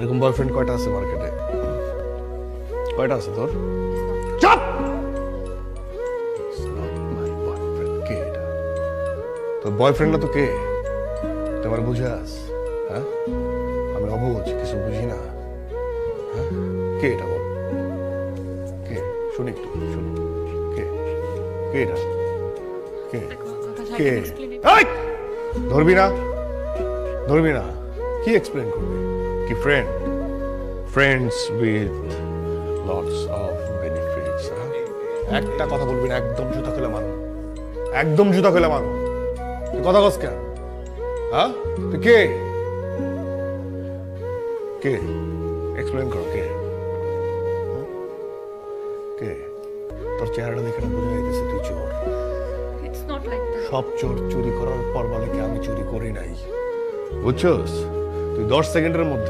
এরকম বয়ফ্রেন্ড কয়টা আছে মার্কেটে? কয়টা আছে তোর? চুপ! কে এটা? তোর বয়ফ্রেন্ড না তো কে? তুই আমার বুঝাস? হ্যাঁ, আমি অবুঝ, কিছু বুঝি না। হ্যাঁ, কে এটা বল? কে? শুনি একটু, শুনি। কে? কে এটা? কে? কে? এই! ধরবি না, ধরবি না। কি এক্সপ্লেন করবি? কি friend? Friends with lots of benefits. একটা কথা বলবি না, একদম জুতা খুলে মারো, একদম জুতা খুলে মারো। তুই কথা কস কেন? হ্যাঁ, তুই কে? কে? এক্সপ্লেন কর কে? কে? তোর চেহারাটা দেখে না বোঝা যাইতেছে তুই চোর। It's not like that. সব চোর চুরি করার পর বলে কি আমি চুরি করি নাই। বুঝছস? তুই 10 সেকেন্ডের মধ্যে